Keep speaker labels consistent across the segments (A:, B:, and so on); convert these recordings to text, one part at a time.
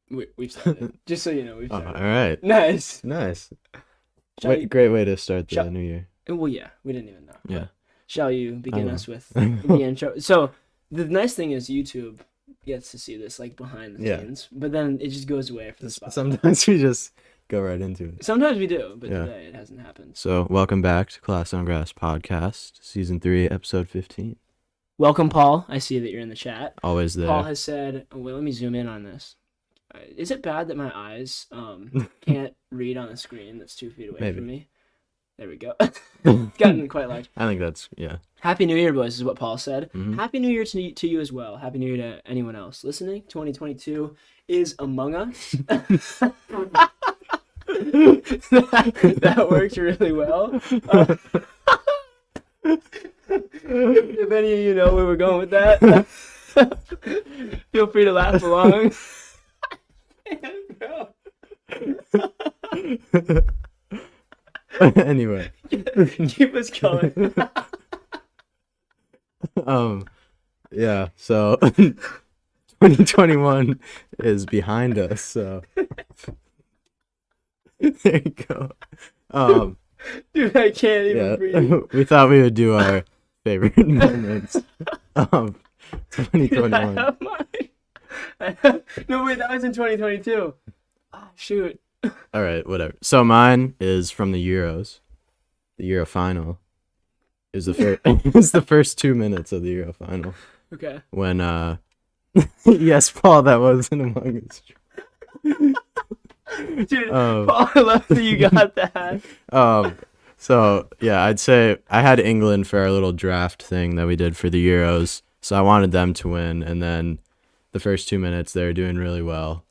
A: We've started. Just so you know, we've started.
B: All right.
A: Nice.
B: Great way to start the new year.
A: Well, yeah, we didn't even know.
B: Yeah.
A: Shall you begin us with the intro? So the nice thing is YouTube gets to see this like behind the scenes, but then it just goes away for the spot.
B: Sometimes we just go right into it.
A: Sometimes we do, but today it hasn't happened.
B: So welcome back to Class on Grass podcast, season 3, episode 15.
A: Welcome, Paul. I see that you're in the chat.
B: Always there.
A: Paul has said, "Well, let me zoom in on this. Is it bad that my eyes can't read on the screen that's 2 feet away from me?" There we go. It's gotten quite large.
B: I think that's,
A: Happy New Year, boys, is what Paul said.
B: Mm-hmm.
A: Happy New Year to you as well. Happy New Year to anyone else listening. 2022 is among us. that worked really well. If any of you know where we're going with that, feel free to laugh along.
B: Anyway,
A: keep us going.
B: So 2021 is behind us, so there you go.
A: Dude, I can't even breathe.
B: We thought we would do our favorite moments of 2021.
A: No, wait, that was in 2022. Oh, shoot.
B: All right, whatever. So mine is from the Euros. The Euro final is the first 2 minutes of the Euro final.
A: Okay.
B: When yes, Paul, that wasn't among us.
A: Dude, Paul, I love that you got that.
B: So yeah, I'd say I had England for our little draft thing that we did for the Euros. So I wanted them to win, and then the first 2 minutes they were doing really well.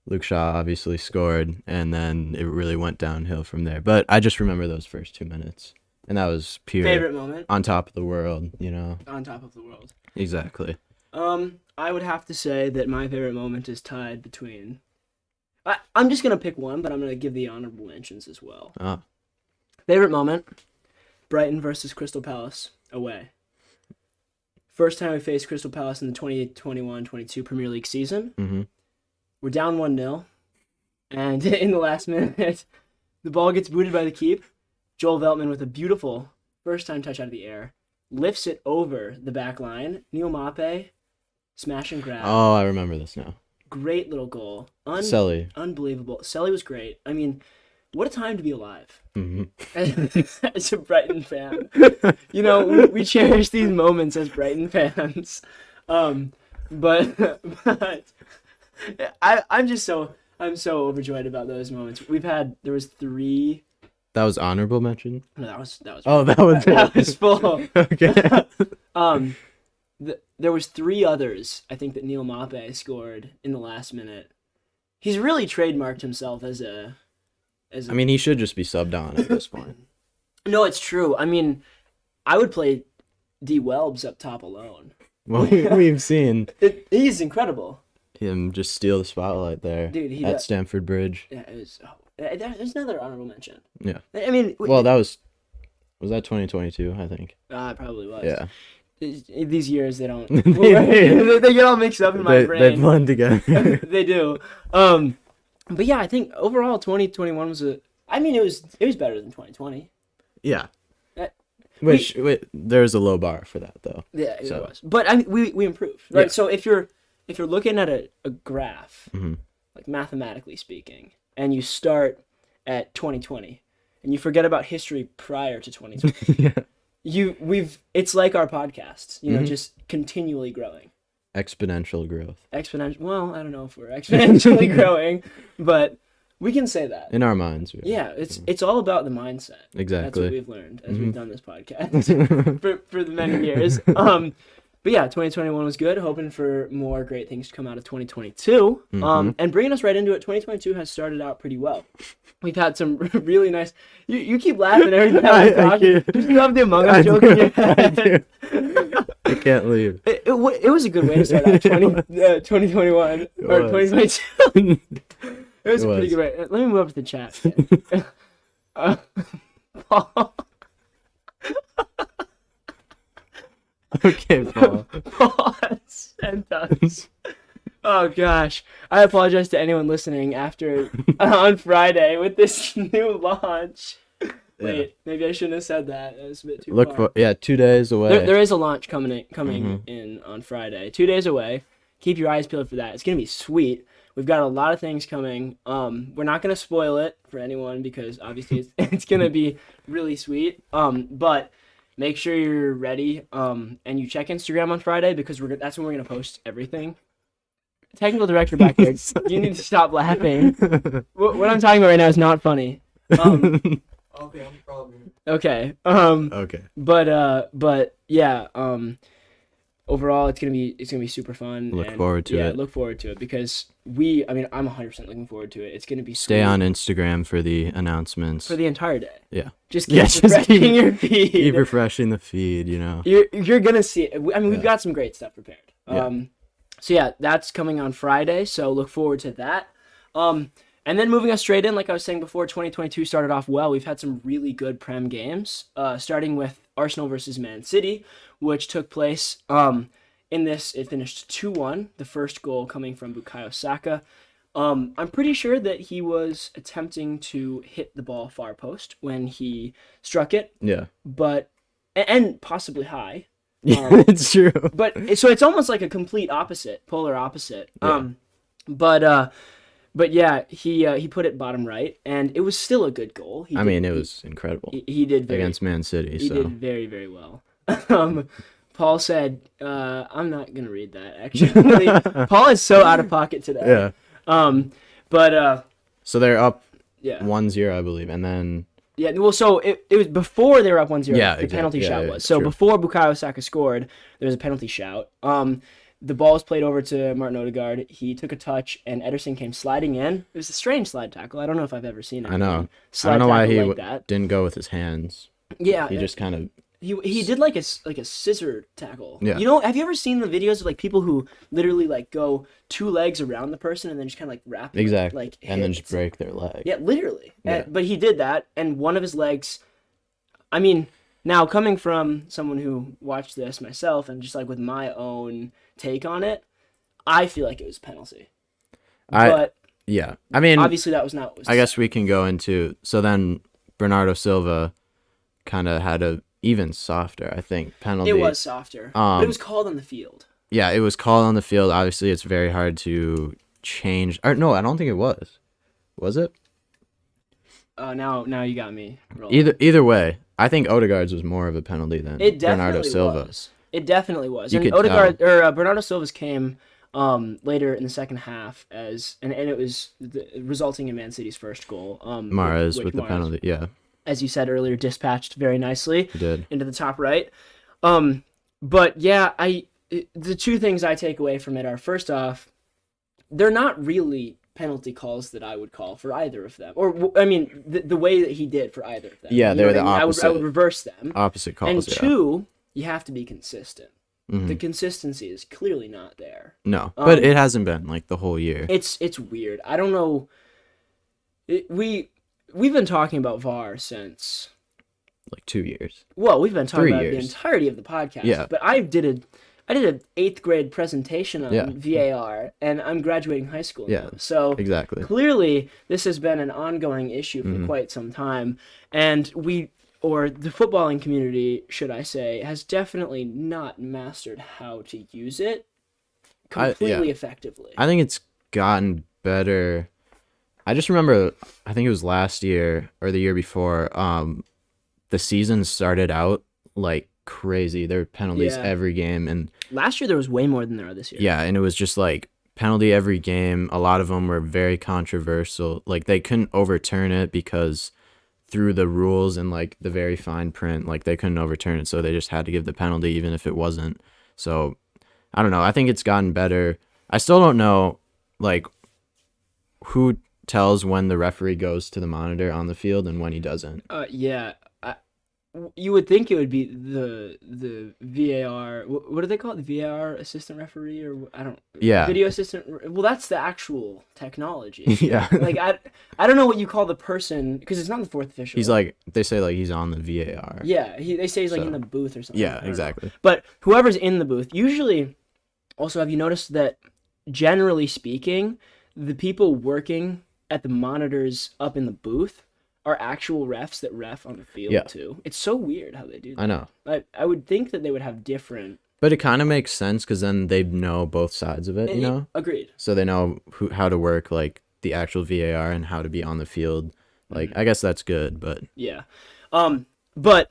B: Luke Shaw obviously scored, and then it really went downhill from there. But I just remember those first 2 minutes, and that was pure
A: favorite moment.
B: On top of the world, you know.
A: On top of the world.
B: Exactly.
A: I would have to say that my favorite moment is tied between. I'm just gonna pick one, but I'm gonna give the honorable mentions as well.
B: Ah.
A: Favorite moment: Brighton versus Crystal Palace away. First time we faced Crystal Palace in the 2021-22 Premier League season.
B: Mm-hmm.
A: We're down 1-0, and in the last minute, the ball gets booted by the keep. Joel Veltman with a beautiful first-time touch out of the air lifts it over the back line. Neil Mape, smash and grab.
B: Oh, I remember this now.
A: Great little goal.
B: Selly.
A: Unbelievable. Selly was great. I mean, what a time to be alive.
B: Mm-hmm.
A: As a Brighton fan. You know, we cherish these moments as Brighton fans. But I'm so overjoyed about those moments. There was 3.
B: That was honorable mention?
A: No, that was.
B: Oh, that was
A: that was full.
B: Okay.
A: There was 3 others, I think, that Neil Mape scored in the last minute. He's really trademarked himself as a
B: I mean, he should just be subbed on at this point.
A: No, it's true. I mean, I would play D. Welbs up top alone.
B: Well, we've seen
A: he's incredible.
B: Him just steal the spotlight there.
A: Dude,
B: at Stamford Bridge.
A: Yeah, it was. There's another honorable mention.
B: Yeah.
A: I mean,
B: well, was that 2022? I think.
A: It probably was.
B: Yeah.
A: These years they don't. they get all mixed up in my brain.
B: They blend together.
A: They do. But yeah, I think overall 2021 was it was better than 2020.
B: Yeah. Which there's a low bar for that though.
A: Yeah, it was. But I mean, we improved, right? Yeah. So if you're looking at a graph,
B: mm-hmm.
A: like mathematically speaking, and you start at 2020 and you forget about history prior to 2020.
B: Yeah.
A: It's like our podcasts, you know,
B: mm-hmm.
A: just continually growing.
B: Exponential growth.
A: Well, I don't know if we're exponentially growing, but we can say that.
B: In our minds.
A: Yeah, it's all about the mindset.
B: Exactly.
A: That's what we've learned as
B: mm-hmm.
A: we've done this podcast for the many years. But yeah, 2021 was good. Hoping for more great things to come out of 2022.
B: Mm-hmm.
A: And bringing us right into it, 2022 has started out pretty well. We've had some really nice. You keep laughing every time I talk. You love the Among Us joke in your head.
B: I can't leave.
A: It was a good way to start out 2021 or 2022. It was a pretty good way. Let me move up to the chat. Paul.
B: Okay, Paul.
A: Paul has sent us Oh gosh, I apologize to anyone listening after on Friday with this new launch. Wait, maybe I shouldn't have said that. That was a bit too far.
B: 2 days away.
A: There is a launch coming in on Friday. 2 days away. Keep your eyes peeled for that. It's gonna be sweet. We've got a lot of things coming. We're not gonna spoil it for anyone because obviously it's gonna be really sweet. But make sure you're ready. And you check Instagram on Friday because that's when we're gonna post everything. Technical director back there, you need to stop laughing. What I'm talking about right now is not funny.
C: Okay, I'm probably.
A: Okay.
B: Okay.
A: But yeah. Overall, it's gonna be super fun.
B: Look forward to it.
A: Yeah, look forward to it because I'm 100% looking forward to it. It's gonna be
B: Stay
A: sweet
B: on Instagram for the announcements.
A: for the entire day.
B: Yeah.
A: Just keep refreshing your feed.
B: Keep refreshing the feed, you know.
A: You're gonna see it. I mean, we've
B: Yeah.
A: got some great stuff prepared.
B: Yeah.
A: So yeah, that's coming on Friday. So look forward to that. And then moving us straight in, like I was saying before, 2022 started off well. We've had some really good Prem games, starting with Arsenal versus Man City, which took place. In this, it finished 2-1, the first goal coming from Bukayo Saka. I'm pretty sure that he was attempting to hit the ball far post when he struck it,
B: Yeah.
A: but and possibly high.
B: Yeah, it's true.
A: But so it's almost like a complete opposite, polar opposite.
B: Yeah.
A: But yeah, he put it bottom right, and it was still a good goal.
B: It was incredible
A: He did
B: against Man City.
A: He
B: So
A: did very, very well. Paul said, I'm not gonna read that actually. Paul is so out of pocket today.
B: yeah. So they're up
A: Yeah.
B: 1-0, I believe, and then
A: Yeah, well, so it was before they were up 1-0.
B: Yeah,
A: the
B: exactly.
A: penalty
B: Yeah,
A: shout
B: yeah,
A: was. So
B: true.
A: before Bukayo Saka scored, there was a penalty shout. The ball was played over to Martin Odegaard. He took a touch, and Ederson came sliding in. It was a strange slide tackle. I don't know if I've ever seen it.
B: I know.
A: Slide
B: I don't know why
A: tackle
B: he
A: like that.
B: didn't go with his hands.
A: Yeah,
B: He just kind of
A: he did like a scissor tackle.
B: Yeah.
A: You know, have you ever seen the videos of like people who literally like go 2 legs around the person and then just kind of like wrap it,
B: exactly
A: like
B: and then
A: hit?
B: just break their leg.
A: Yeah, literally.
B: Yeah.
A: But he did that, and one of his legs. I mean, now coming from someone who watched this myself and just like with my own take on it, I feel like it was a penalty. But
B: Yeah. I mean,
A: obviously that was not what was
B: I guess we can go into so then Bernardo Silva kind of had a even softer, I think, penalty.
A: It was softer, but it was called on the field.
B: Yeah, it was called on the field. Obviously, it's very hard to change. Or no, I don't think it was. Was it?
A: Now you got me rolling.
B: Either way, I think Odegaard's was more of a penalty than
A: It
B: Bernardo
A: definitely
B: Silva.
A: was. It definitely was.
B: You
A: And
B: could
A: Odegaard or Bernardo Silva's came later in the second half and it was resulting in Man City's first goal.
B: Mahrez with the
A: Mahrez,
B: penalty. Yeah,
A: as you said earlier, dispatched very nicely
B: he did.
A: into the top right. But yeah, the two things I take away from it are, first off, they're not really penalty calls that I would call for either of them, or I mean the way that he did for either of them.
B: Yeah,
A: You know
B: they're
A: what
B: the
A: I mean?
B: opposite.
A: I would reverse them.
B: Opposite calls.
A: And
B: yeah.
A: two, you have to be consistent.
B: Mhm.
A: The consistency is clearly not there.
B: No, but it hasn't been like the whole year.
A: It's weird. I don't know. We've been talking about VAR since.
B: Like 2 years.
A: Well, we've been talking
B: 3
A: about it the
B: years.
A: entirety of the podcast.
B: Yeah.
A: But I did an 8th grade presentation on
B: Yeah.
A: VAR, and I'm graduating high school
B: Yeah,
A: now. So
B: Exactly.
A: clearly, this has been an ongoing issue for quite some time, and the footballing community, should I say, has definitely not mastered how to use it completely effectively.
B: I think it's gotten better. I just remember, I think it was last year or the year before, the season started out like crazy. There were penalties
A: Yeah.
B: every game, and
A: Last year there was way more than there are this year.
B: yeah, and it was just like penalty every game. A lot of them were very controversial. Like they couldn't overturn it because through the rules and like the very fine print, like they couldn't overturn it, so they just had to give the penalty even if it wasn't. So I don't know. I think it's gotten better. I still don't know like who tells when the referee goes to the monitor on the field and when he doesn't.
A: Yeah. You would think it would be the VAR. What do they call it? The VAR assistant referee, or I don't.
B: Yeah.
A: Video assistant. Well, that's the actual technology.
B: Yeah.
A: Like I don't know what you call the person, because it's not the fourth official.
B: He's like, they say like he's on the VAR.
A: Yeah. They say he's like
B: So-
A: in the booth or something. I
B: Yeah,
A: don't know.
B: exactly.
A: But whoever's in the booth, usually. Also, have you noticed that generally speaking, the people working at the monitors up in the booth are actual refs that ref on the field
B: Yeah.
A: too. It's so weird how they do that.
B: I know.
A: I would think that they would have different.
B: But it kind of makes sense because then they know both sides of it, you know?
A: Agreed.
B: So they know how to work, like, the actual VAR and how to be on the field. Like, I guess that's good, but...
A: Yeah. But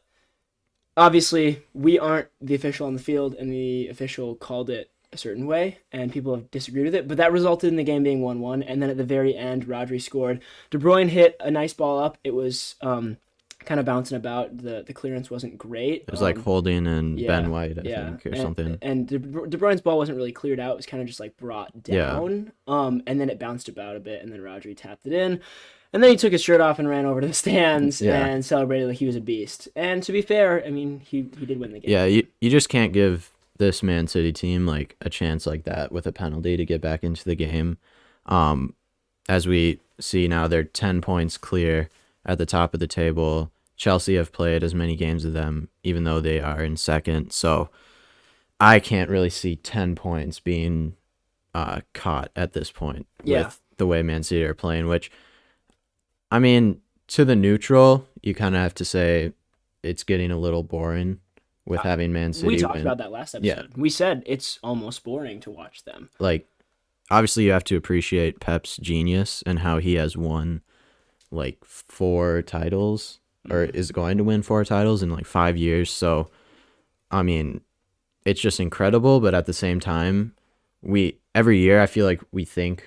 A: obviously we aren't the official on the field, and the official called it a certain way, and people have disagreed with it. But that resulted in the game being 1-1, and then at the very end, Rodri scored. De Bruyne hit a nice ball up. It was kind of bouncing about. The clearance wasn't great.
B: It was like Holding and
A: yeah,
B: Ben White, I think, or something.
A: And De Bruyne's ball wasn't really cleared out. It was kind of just like brought down. And then it bounced about a bit, and then Rodri tapped it in. And then he took his shirt off and ran over to the stands and celebrated like he was a beast. And to be fair, I mean, he did win the game.
B: Yeah, you just can't give this Man City team like a chance like that with a penalty to get back into the game. As we see now, they're 10 points clear at the top of the table. Chelsea have played as many games as them, even though they are in second. So I can't really see 10 points being caught at this point with the way Man City are playing, which, I mean, to the neutral, you kind of have to say it's getting a little boring with having Man City
A: We talked
B: win.
A: about that last episode. We said it's almost boring to watch them.
B: Like, obviously you have to appreciate Pep's genius and how he has won like 4 titles or is going to win 4 titles in like 5 years. So, I mean, it's just incredible. But at the same time, every year I feel like we think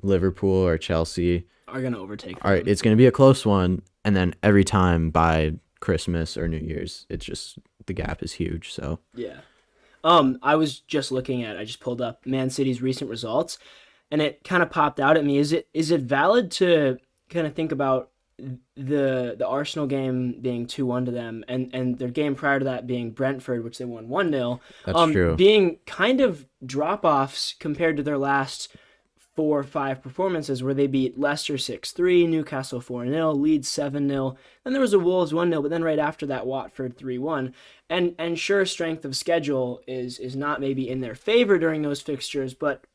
B: Liverpool or Chelsea
A: are going to overtake them.
B: All right, it's going to be a close one. And then every time by Christmas or New Year's, it's just the gap is huge. So
A: yeah. I was just I just pulled up Man City's recent results, and it kind of popped out at me. Is it valid to kind of think about the Arsenal game being 2-1 to them, and their game prior to that being Brentford, which they won 1-0,
B: that's true,
A: being kind of drop-offs compared to their last 4 or 5 performances, where they beat Leicester 6-3, Newcastle 4-0, Leeds 7-0, then there was a Wolves 1-0, but then right after that Watford 3-1. And sure, strength of schedule is not maybe in their favor during those fixtures, but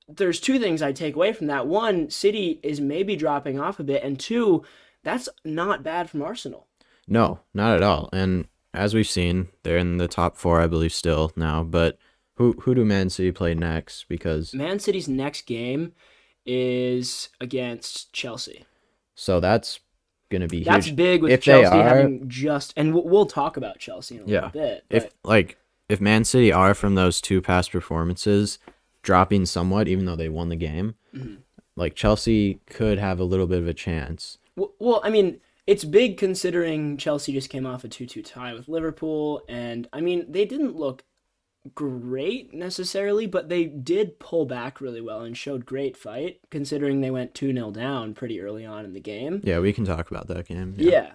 A: there's 2 things I take away from that. 1, City is maybe dropping off a bit, and 2, that's not bad from Arsenal.
B: No, not at all. And as we've seen, they're in the top 4, I believe, still now, but Who do Man City play next? Because
A: Man City's next game is against Chelsea.
B: So that's going to be huge.
A: That's big with
B: if
A: Chelsea
B: they are,
A: having just... And we'll talk about Chelsea in a little bit. But
B: if Man City are, from those 2 past performances, dropping somewhat, even though they won the game, like Chelsea could have a little bit of a chance.
A: Well, I mean, it's big considering Chelsea just came off a 2-2 tie with Liverpool. And, I mean, they didn't look great necessarily, but they did pull back really well and showed great fight considering they went 2-0 down pretty early on in the game.
B: Yeah, we can talk about that game.
A: Yeah.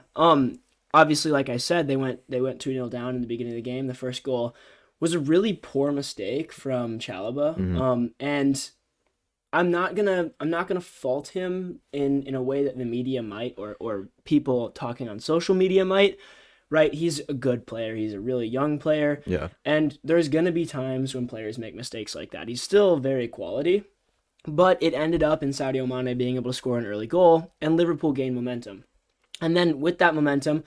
A: Obviously, like I said, they went 2-0 down in the beginning of the game. The first goal was a really poor mistake from Chalobah. And I'm not gonna fault him in a way that the media might or people talking on social media might. Right, he's a good player. He's a really young player.
B: Yeah.
A: And there's going to be times when players make mistakes like that. He's still very quality. But it ended up in Sadio Mane being able to score an early goal, and Liverpool gained momentum. And then with that momentum,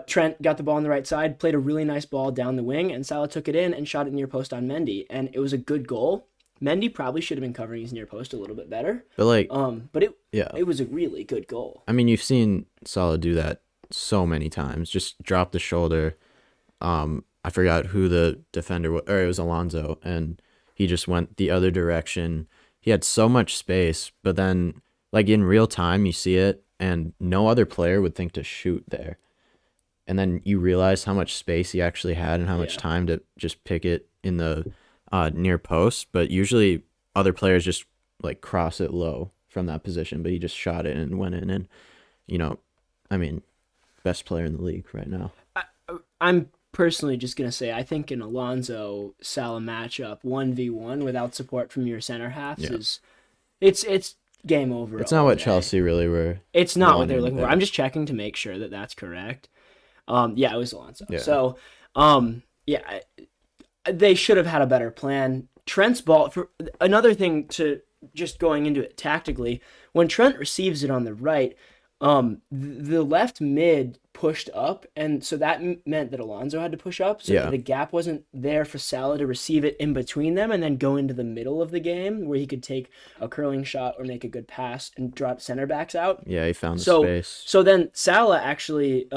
A: Trent got the ball on the right side, played a really nice ball down the wing, and Salah took it in and shot it near post on Mendy. And it was a good goal. Mendy probably should have been covering his near post a little bit better.
B: But
A: it was a really good goal.
B: I mean, you've seen Salah do that so many times, just drop the shoulder. I forgot who the defender was, or it was Alonso, and he just went the other direction. He had so much space, but then like in real time you see it and no other player would think to shoot there. And then you realize how much space he actually had and how much time to just pick it in the near post, but usually other players just like cross it low from that position, but he just shot it and went in, and I mean, best player in the league right now.
A: I'm personally just going to say I think an Alonso-Salah matchup 1v1 without support from your center halves is it's game over.
B: It's not what Chelsea really were.
A: It's not what they're looking for. I'm just checking to make sure that that's correct. It was Alonso.
B: Yeah.
A: So, they should have had a better plan. Trent's ball, for another thing to just going into it tactically, when Trent receives it on the right, the left mid pushed up, and so that meant that Alonso had to push up, so
B: Yeah.
A: that the gap wasn't there for Salah to receive it in between them and then go into the middle of the game where he could take a curling shot or make a good pass and drop center backs out.
B: Yeah, he found the
A: So
B: space.
A: so then Salah actually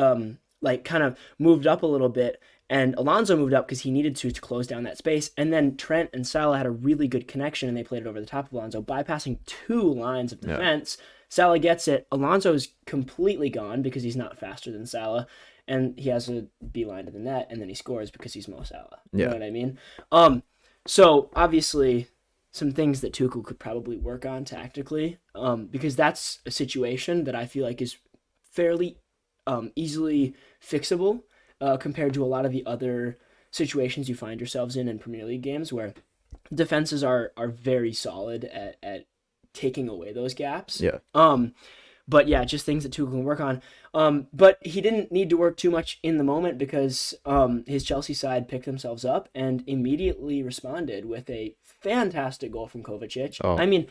A: like kind of moved up a little bit, and Alonso moved up because he needed to close down that space. And then Trent and Salah had a really good connection, and they played it over the top of Alonso, bypassing two lines of defense. Salah gets it. Alonso is completely gone because he's not faster than Salah, and he has a beeline to the net, and then he scores because he's Mo Salah. You know what I mean? So obviously some things that Tuchel could probably work on tactically, because that's a situation that I feel like is fairly easily fixable compared to a lot of the other situations you find yourselves in Premier League games where defenses are very solid at taking away those gaps.
B: Yeah.
A: But yeah, just things that Tuchel can work on. But he didn't need to work too much in the moment because his Chelsea side picked themselves up and immediately responded with a fantastic goal from Kovacic.
B: Oh.
A: I mean,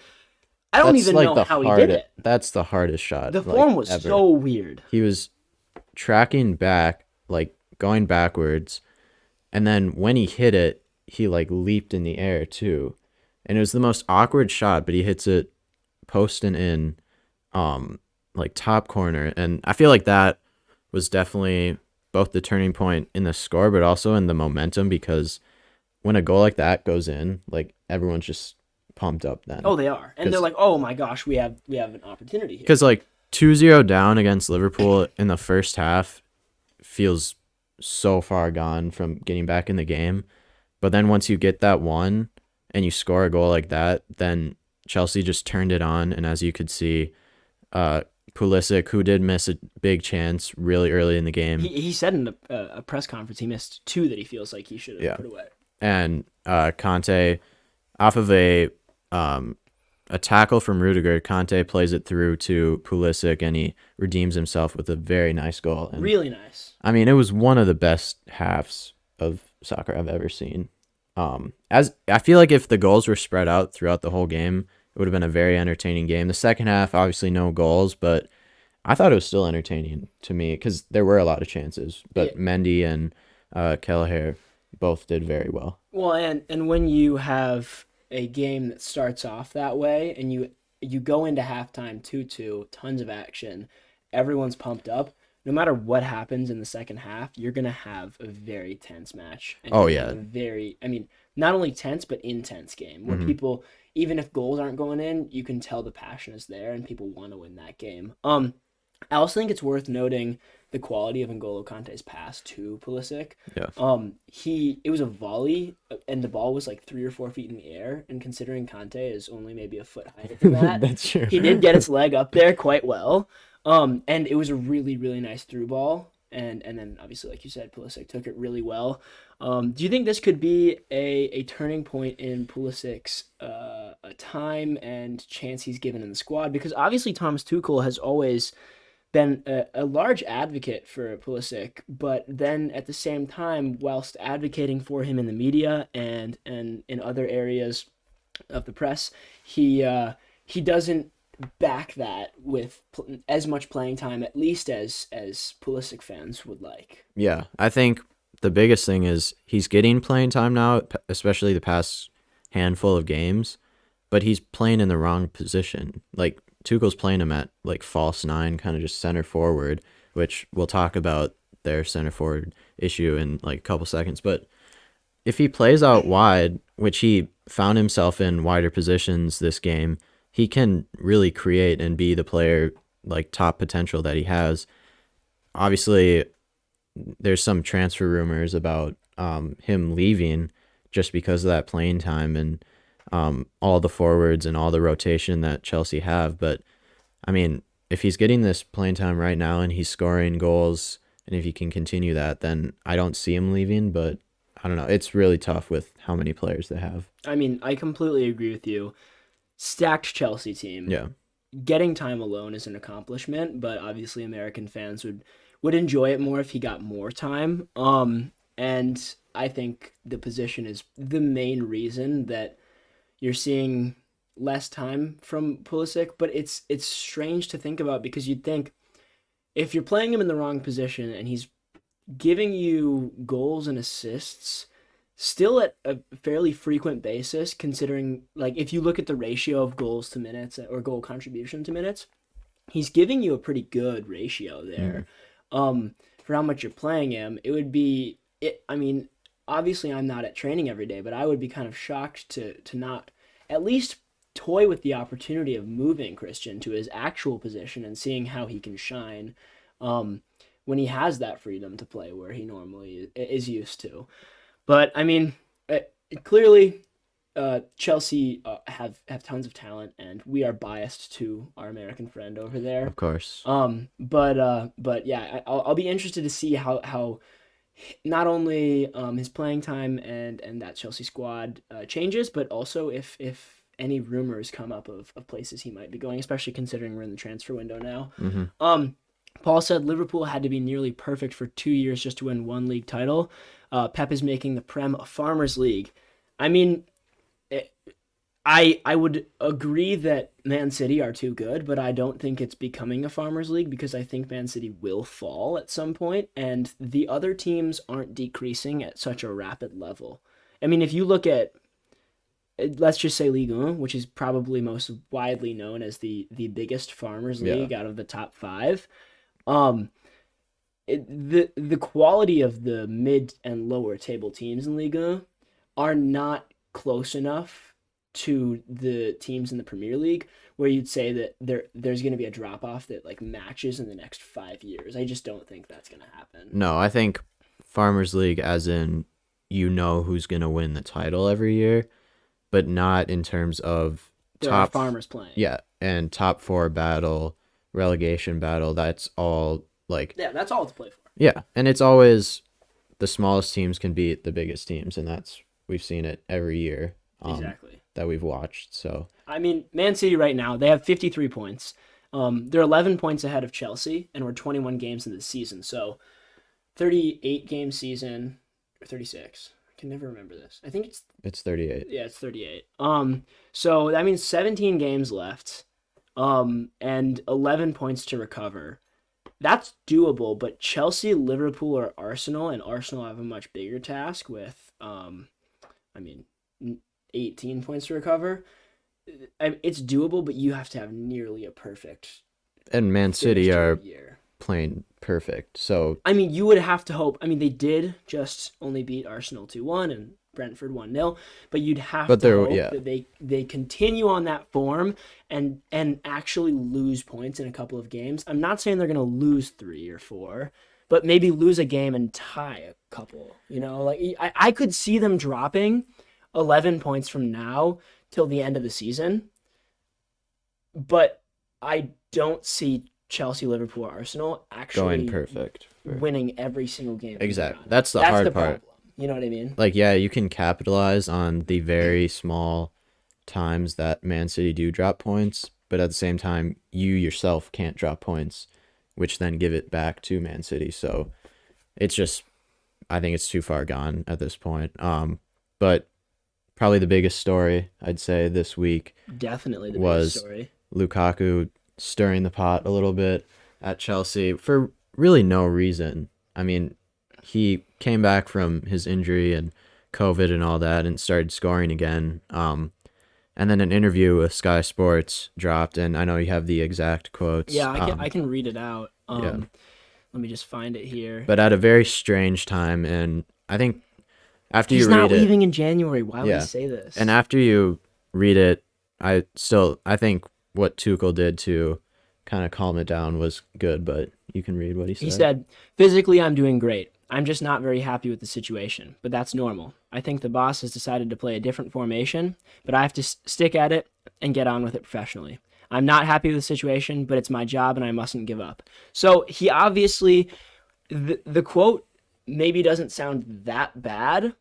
A: I don't even know how he did it.
B: That's the hardest shot.
A: The form was
B: ever.
A: so weird.
B: He was tracking back, like going backwards, and then when he hit it, he like leaped in the air too. And it was the most awkward shot, but he hits it post and in, like top corner. And I feel like that was definitely both the turning point in the score, but also in the momentum, because when a goal like that goes in, like everyone's just pumped up then.
A: Oh, they are. And they're like, oh my gosh, we have an opportunity here.
B: Because like 2-0 down against Liverpool in the first half feels so far gone from getting back in the game. But then once you get that one and you score a goal like that, then Chelsea just turned it on. And as you could see, Pulisic, who did miss a big chance really early in the game.
A: He said in a press conference he missed two that he feels like he should have put away.
B: And Conte, off of a tackle from Rudiger, Conte plays it through to Pulisic, and he redeems himself with a very nice goal. And,
A: really nice.
B: I mean, it was one of the best halves of soccer I've ever seen. As I feel like if the goals were spread out throughout the whole game, it would have been a very entertaining game. The second half, obviously no goals, but I thought it was still entertaining to me because there were a lot of chances. But Mendy and Kelleher both did very well.
A: Well, and when you have a game that starts off that way and you go into halftime 2-2, tons of action, everyone's pumped up, no matter what happens in the second half, you're going to have a very tense match. And not only tense, but intense game where people, even if goals aren't going in, you can tell the passion is there and people want to win that game. I also think it's worth noting the quality of N'Golo Kante's pass to Pulisic.
B: Yeah.
A: It was a volley and the ball was like 3 or 4 feet in the air, and considering Kante is only maybe a foot higher than that,
B: That's true.
A: He did get his leg up there quite well. And it was a really, really nice through ball. And then obviously, like you said, Pulisic took it really well. Do you think this could be a turning point in Pulisic's time and chance he's given in the squad? Because obviously Thomas Tuchel has always been a large advocate for Pulisic, but then at the same time, whilst advocating for him in the media and in other areas of the press, he doesn't back that with as much playing time, at least as Pulisic fans would like.
B: Yeah, I think the biggest thing is he's getting playing time now, especially the past handful of games, but he's playing in the wrong position. Like Tuchel's playing him at like false nine, kind of just center forward, which we'll talk about their center forward issue in like a couple seconds. But if he plays out wide, which he found himself in wider positions this game, he can really create and be the player, like top potential that he has. Obviously, there's some transfer rumors about him leaving just because of that playing time and all the forwards and all the rotation that Chelsea have. But I mean, if he's getting this playing time right now and he's scoring goals, and if he can continue that, then I don't see him leaving. But I don't know. It's really tough with how many players they have.
A: I mean, I completely agree with you. Stacked Chelsea team.
B: Yeah.
A: Getting time alone is an accomplishment, but obviously American fans would enjoy it more if he got more time. And I think the position is the main reason that you're seeing less time from Pulisic, but it's strange to think about because you'd think if you're playing him in the wrong position and he's giving you goals and assists still at a fairly frequent basis, considering like if you look at the ratio of goals to minutes or goal contribution to minutes, he's giving you a pretty good ratio there. For how much you're playing him, it would be it. I mean, obviously I'm not at training every day, but I would be kind of shocked to not at least toy with the opportunity of moving Christian to his actual position and seeing how he can shine when he has that freedom to play where he normally is used to. But I mean, clearly, Chelsea have tons of talent, and we are biased to our American friend over there.
B: Of course.
A: But yeah, I'll be interested to see how not only his playing time and that Chelsea squad changes, but also if any rumors come up of places he might be going, especially considering we're in the transfer window now. Paul said Liverpool had to be nearly perfect for 2 years just to win one league title. Pep is making the Prem a farmers league. I mean, I would agree that Man City are too good, but I don't think it's becoming a farmers league because I think Man City will fall at some point, and the other teams aren't decreasing at such a rapid level. I mean, if you look at, let's just say Ligue 1, which is probably most widely known as the biggest farmers league out of the top 5, the quality of the mid and lower table teams in Ligue 1 are not close enough to the teams in the Premier League where you'd say that there's going to be a drop off that like matches in the next 5 years. I just don't think that's going to happen.
B: No, I think Farmers League as in who's going to win the title every year, but not in terms of
A: there
B: top
A: are farmers playing.
B: Yeah, and top 4 battle, relegation battle, that's all like
A: that's all to play for.
B: Yeah, and it's always the smallest teams can beat the biggest teams, and we've seen it every year.
A: Exactly.
B: That we've watched. So
A: I mean, Man City right now, they have 53 points. They're 11 points ahead of Chelsea, and we're 21 games into the season. So 38 game season or 36. I can never remember this. I think
B: it's 38.
A: Yeah, it's 38. So that means 17 games left, and 11 points to recover. That's doable, but Chelsea, Liverpool, or Arsenal, and Arsenal have a much bigger task with, 18 points to recover. It's doable, but you have to have nearly a perfect.
B: And Man City are playing perfect, so.
A: I mean, you would have to hope. I mean, they did just only beat Arsenal 2-1 and Brentford 1-0, but you'd have to hope that they continue on that form and actually lose points in a couple of games. I'm not saying they're going to lose 3 or 4, but maybe lose a game and tie a couple. Like I could see them dropping 11 points from now till the end of the season, but I don't see Chelsea, Liverpool, or Arsenal actually
B: going perfect,
A: winning every single game.
B: Exactly. That's the hard part.
A: Problem. You know what I mean?
B: Like, yeah, you can capitalize on the very small times that Man City do drop points, but at the same time, you yourself can't drop points, which then give it back to Man City. So it's just, I think it's too far gone at this point. But probably the biggest story, I'd say, this week
A: definitely
B: was
A: biggest story.
B: Lukaku stirring the pot a little bit at Chelsea for really no reason. I mean, he came back from his injury and COVID and all that and started scoring again. And then an interview with Sky Sports dropped, and I know you have the exact quotes.
A: Yeah, I can read it out. Let me just find it here.
B: But at a very strange time, and I think after
A: He's
B: you read it...
A: He's not leaving in January. Why would he say this?
B: And after you read it, I think what Tuchel did to kind of calm it down was good, but you can read what he said.
A: He said, "Physically, I'm doing great. I'm just not very happy with the situation, but that's normal. I think the boss has decided to play a different formation, but I have to stick at it and get on with it professionally. I'm not happy with the situation, but it's my job and I mustn't give up." So he obviously, the quote maybe doesn't sound that bad,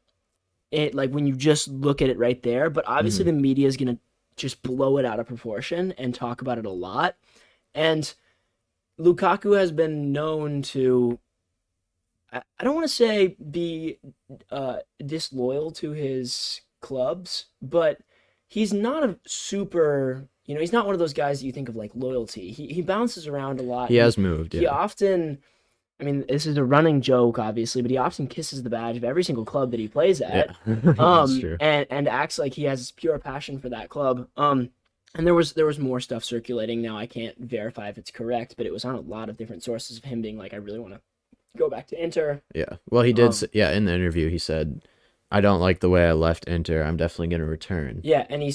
A: like when you just look at it right there, but obviously the media is going to just blow it out of proportion and talk about it a lot. And Lukaku has been known to I don't want to say be disloyal to his clubs, but he's not a super, he's not one of those guys that you think of like loyalty. He bounces around a lot.
B: He has moved.
A: He
B: Yeah.
A: often, I mean, this is a running joke, obviously, but he often kisses the badge of every single club that he plays at.
B: Yeah. That's true.
A: And acts like he has pure passion for that club. And there was more stuff circulating. Now I can't verify if it's correct, but it was on a lot of different sources of him being like, I really want to go back to Inter.
B: Yeah. Well, he did.
A: Um,
B: In the interview, he said, "I don't like the way I left Inter. I'm definitely gonna return."
A: Yeah, and he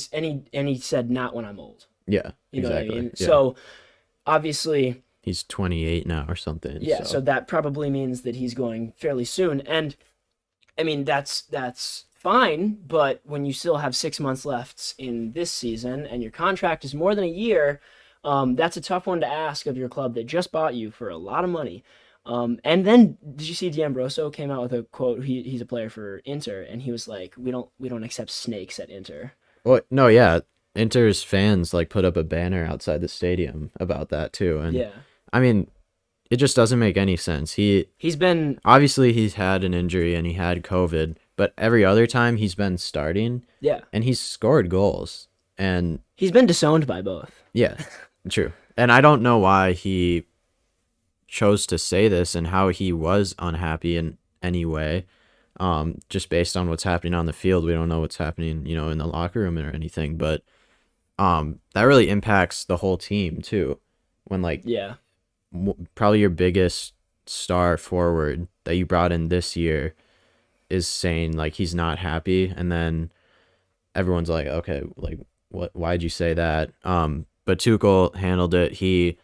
A: said not when I'm old.
B: Yeah.
A: You know
B: Exactly.
A: what I mean?
B: Yeah.
A: So obviously,
B: He's 28 now or something.
A: yeah, so that probably means that he's going fairly soon. And I mean that's fine, but when you still have 6 months left in this season and your contract is more than a year, that's a tough one to ask of your club that just bought you for a lot of money. And then did you see D'Ambroso came out with a quote? He's a player for Inter, and he was like, "We don't accept snakes at Inter."
B: Well, no, yeah. Inter's fans like put up a banner outside the stadium about that too, and
A: Yeah,
B: I mean, it just doesn't make any sense.
A: he's been
B: Obviously he's had an injury and he had COVID, but every other time he's been starting
A: yeah
B: and he's scored goals. And
A: he's been disowned by both.
B: yeah, true. And I don't know why he chose to say this and how he was unhappy in any way. Just based on what's happening on the field, we don't know what's happening, in the locker room or anything. But that really impacts the whole team too. When like
A: Yeah,
B: probably your biggest star forward that you brought in this year is saying like he's not happy, and then everyone's like, okay, like why'd you say that? But Tuchel handled it. He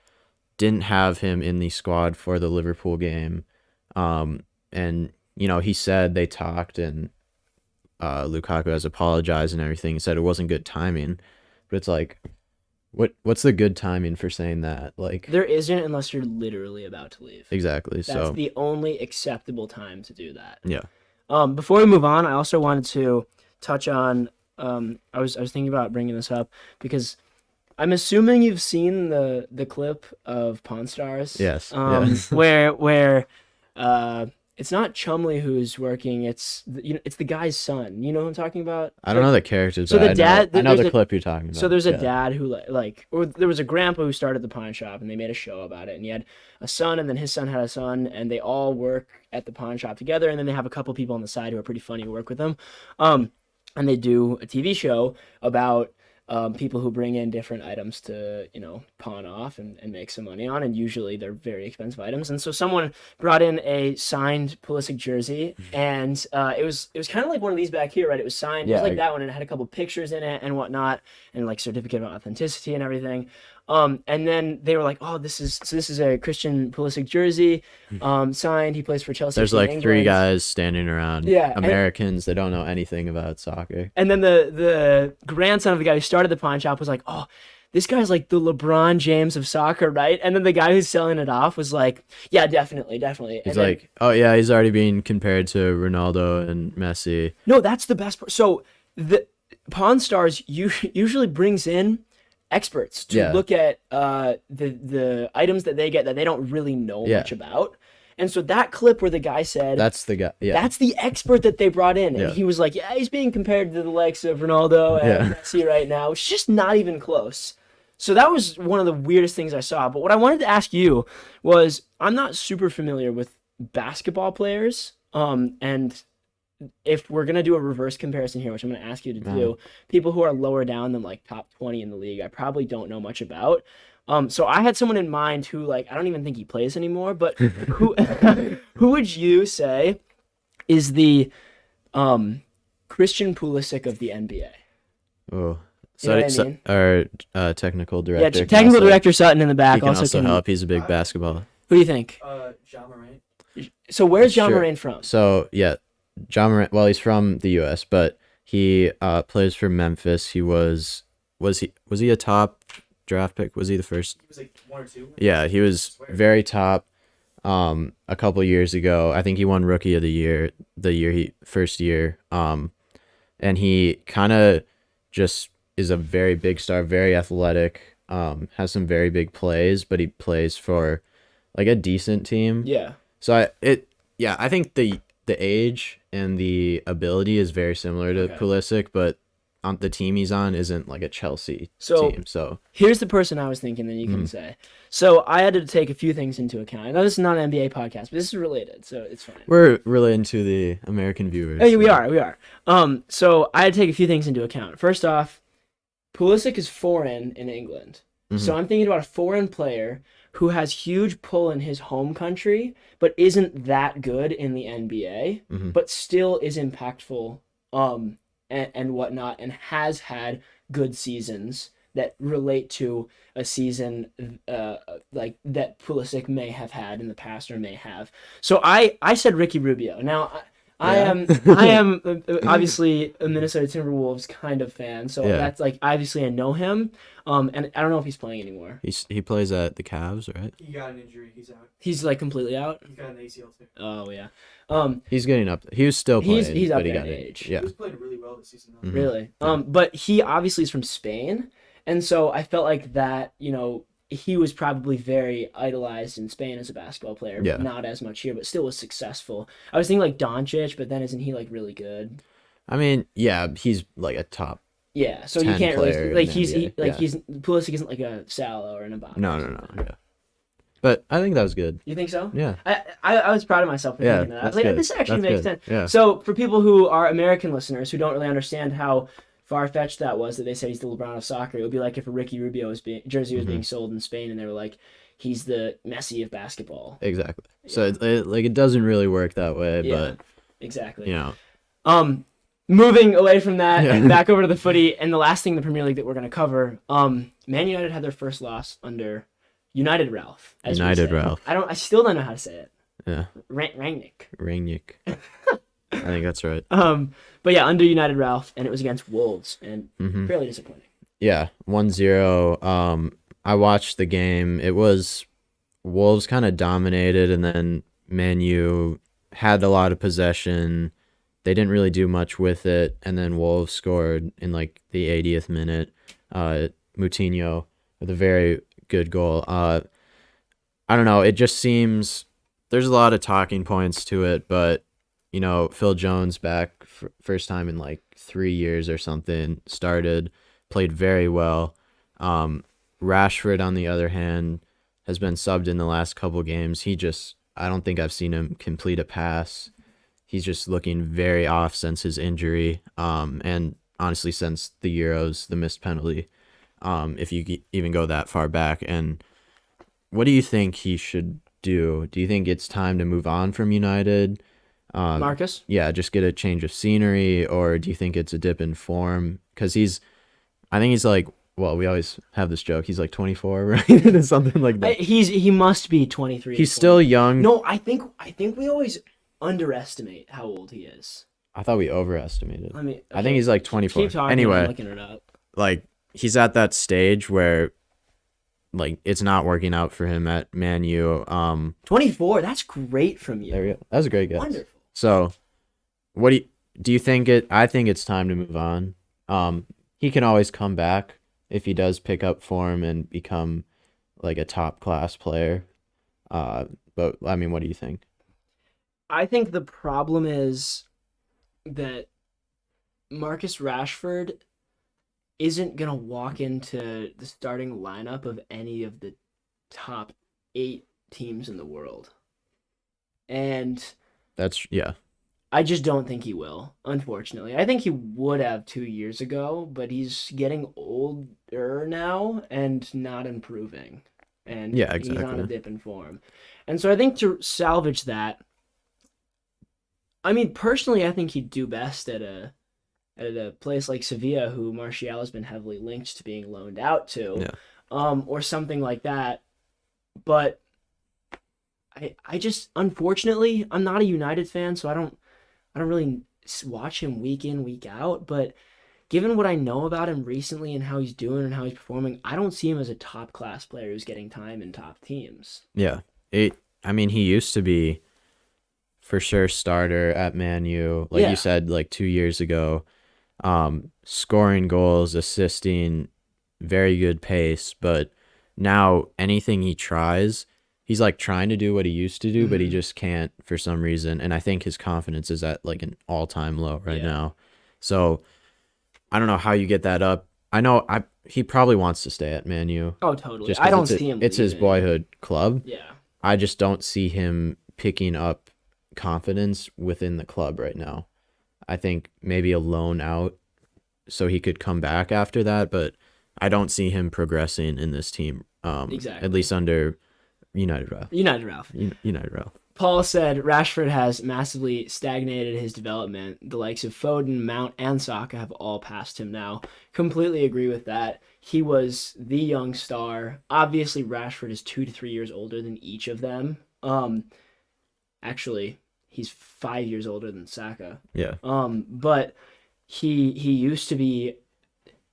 B: didn't have him in the squad for the Liverpool game. And he said they talked, and Lukaku has apologized and everything. He said it wasn't good timing. But it's like, what's the good timing for saying that? Like,
A: there isn't unless you're literally about to leave.
B: exactly.
A: That's
B: So
A: the only acceptable time to do that.
B: yeah.
A: Before we move on, I also wanted to touch on. I was thinking about bringing this up because I'm assuming you've seen the clip of Pawn Stars.
B: Yes.
A: Where it's not Chumley who's working. It's the guy's son. You know who I'm talking about?
B: I don't know the characters,
A: So
B: but
A: the
B: I
A: dad-
B: know
A: there's
B: the
A: a-
B: clip you're talking about.
A: So there's a
B: Yeah.
A: dad who or there was a grandpa who started the pawn shop, and they made a show about it. And he had a son, and then his son had a son, and they all work at the pawn shop together. And then they have a couple people on the side who are pretty funny who work with them. And they do a TV show about people who bring in different items to pawn off and make some money on, and usually they're very expensive items. And so someone brought in a signed Pulisic jersey, and it was kind of like one of these back here, right? It was signed, it was
B: Yeah,
A: like that one, and it had a couple pictures in it and whatnot, and like certificate of authenticity and everything. And then they were like, "Oh, this is a Christian Pulisic jersey, signed. He plays for Chelsea."
B: There's
A: in
B: like three
A: England."
B: guys standing around.
A: Yeah, and-
B: Americans that don't know anything about soccer.
A: And then the grandson of the guy who started the pawn shop was like, "Oh, this guy's like the LeBron James of soccer, right?" And then the guy who's selling it off was like, "Yeah, definitely."
B: He's
A: And then-
B: like, oh yeah, he's already being compared to Ronaldo and Messi.
A: "No, that's the best part." So the Pawn Stars usually brings in experts to
B: Yeah.
A: look at the items that they get that they don't really know
B: Yeah.
A: much about. And so that clip where the guy said,
B: That's the guy. Yeah.
A: that's the expert that they brought in. And
B: Yeah.
A: he was like, "Yeah, he's being compared to the likes of Ronaldo and
B: Yeah.
A: Messi right now." It's just not even close. So that was one of the weirdest things I saw. But what I wanted to ask you was, I'm not super familiar with basketball players. And if we're going to do a reverse comparison here, which I'm going to ask you to do, people who are lower down than like top 20 in the league, I probably don't know much about. So I had someone in mind who, like, I don't even think he plays anymore, but who who would you say is the Christian Pulisic of the NBA?
B: Oh.
A: You know what I mean?
B: Our technical director.
A: Yeah,
B: can
A: technical
B: also-
A: director Sutton in the back
B: He can
A: also
B: also
A: can.
B: help. He's a big basketball.
A: Who do you think?
C: John Morant.
A: So where's John
B: Sure.
A: Moran from?
B: So yeah, John Morant. Well, he's from the U.S., but he plays for Memphis. He was he a top draft pick? Was he the first?
C: He was like 1 or 2.
B: Yeah, he was very top. A couple years ago, I think he won Rookie of the Year first year. And he kind of just is a very big star, very athletic. Has some very big plays, but he plays for like a decent team.
A: Yeah.
B: So yeah, I think the age and the ability is very similar to
A: Okay.
B: Pulisic, but on the team he's on isn't like a Chelsea
A: So-
B: team. So
A: Here's the person I was thinking that you can
B: Mhm.
A: say. So I had to take a few things into account. I know this is not an NBA podcast, but this is related, so it's fine.
B: we're relating to the American viewers.
A: Oh, yeah, we are. So I had to take a few things into account. First off, Pulisic is foreign in England. So
B: Mhm.
A: I'm thinking about a foreign player who has huge pull in his home country, but isn't that good in the NBA,
B: Mhm.
A: but still is impactful, and whatnot, and has had good seasons that relate to a season like that Pulisic may have had in the past or may have. So I said Ricky Rubio. Now I
B: Yeah.
A: am obviously a Minnesota Timberwolves kind of fan, so
B: Yeah.
A: that's like obviously I know him. And I don't know if he's playing anymore.
B: He plays at the Cavs, right?
C: He got an injury. He's out.
A: He's like completely out.
C: He got an ACL too.
A: Oh yeah.
B: He's getting up. He was still playing.
A: He's up
B: but he
A: there
B: got
A: in
B: it.
A: age.
B: Yeah.
C: He was playing really well this season. Though.
B: Mhm.
A: Really.
B: Yeah.
A: But he obviously is from Spain, and so I felt like that, he was probably very idolized in Spain as a basketball player,
B: Yeah.
A: but not as much here, but still was successful. I was thinking like Doncic, but then isn't he like really good?
B: I mean, yeah, he's like a top.
A: Yeah, so you
B: 10
A: can't
B: player
A: really like
B: in
A: he's
B: NBA, yeah.
A: he's Pulisic isn't like a Salo or an Ibaka.
B: No,
A: or
B: no, no.
A: something.
B: Yeah. But I think that was good.
A: You think so?
B: Yeah.
A: I was proud of myself for
B: Yeah.
A: thinking that. I was
B: That's
A: like,
B: good.
A: this actually
B: That's
A: makes
B: good.
A: sense.
B: Yeah.
A: So for people who are American listeners who don't really understand how far-fetched that was that they said he's the LeBron of soccer, it would be like if a Ricky Rubio jersey was
B: Mhm.
A: being sold in Spain and they were like, he's the Messi of basketball.
B: Exactly. So it doesn't really work that way,
A: Yeah,
B: but
A: exactly.
B: you know,
A: Moving away from that
B: Yeah.
A: and back over to the footy, and the last thing in the Premier League that we're going to cover, Man United had their first loss under United Ralph. as we
B: United
A: say.
B: Ralph.
A: I still don't know how to say it.
B: yeah,
A: Rangnick.
B: Rangnick. I think that's right.
A: But yeah, under United Ralph, and it was against Wolves, and
B: Hmm.
A: fairly disappointing.
B: Yeah, 1-0. I watched the game. It was Wolves kind of dominated, and then Man U had a lot of possession. They didn't really do much with it, and then Wolves scored in like the 80th minute. Moutinho with a very good goal. I don't know. It just seems there's a lot of talking points to it, but Phil Jones back first time in like 3 years or something, played very well. Rashford, on the other hand, has been subbed in the last couple games. I don't think I've seen him complete a pass. He's just looking very off since his injury, and honestly since the Euros, the missed penalty, if you even go that far back. And what do you think he should do? Do you think it's time to move on from United?
A: Marcus?
B: Yeah, just get a change of scenery, or do you think it's a dip in form? Because I think he's like, well, we always have this joke, he's like 24, right? Something like that.
A: He must be 23.
B: He's still young.
A: No, I think we always underestimate how old he is.
B: I thought we overestimated.
A: I mean,
B: I think he's like 24.
A: keep talking.
B: Anyway,
A: I'm looking it up.
B: like he's at that stage where like it's not working out for him at Man U.
A: 24. That's great from you.
B: There we go. That was a great guess.
A: Wonderful.
B: So, what do you think I think it's time to move on. He can always come back if he does pick up form and become like a top class player. But I mean, what do you think?
A: I think the problem is that Marcus Rashford isn't going to walk into the starting lineup of any of the top 8 teams in the world. And
B: Yeah.
A: I just don't think he will, unfortunately. I think he would have 2 years ago, but he's getting older now and not improving. And
B: Yeah,
A: he's on a
B: exactly.
A: dip in form. And so I think to salvage that, I mean, personally, I think he'd do best at a place like Sevilla, who Martial has been heavily linked to being loaned out to,
B: Yeah.
A: or something like that. But I just, unfortunately, I'm not a United fan, so I don't really watch him week in, week out. But given what I know about him recently and how he's doing and how he's performing, I don't see him as a top class player who's getting time in top teams.
B: Yeah. I mean, he used to be for sure starter at Man U, like
A: Yeah.
B: you said, like 2 years ago. Scoring goals, assisting, very good pace, but now anything he tries, he's like trying to do what he used to do, but he
A: Mhm.
B: just can't for some reason. And I think his confidence is at like an all-time low right
A: Yeah.
B: now. So I don't know how you get that up. I know he probably wants to stay at Man U
A: Oh, totally.
B: just
A: I don't
B: because
A: see him
B: it's his
A: leaving.
B: boyhood club.
A: Yeah.
B: I just don't see him picking up confidence within the club right now. I think maybe a loan out so he could come back after that, but I don't see him progressing in this team.
A: Exactly.
B: At least under United Ralph.
A: United Ralph.
B: United Ralph.
A: Paul said Rashford has massively stagnated his development. The likes of Foden, Mount, and Saka have all passed him now. Completely agree with that. He was the young star. Obviously, Rashford is 2 to 3 years older than each of them. Actually, he's 5 years older than Saka.
B: Yeah.
A: But he used to be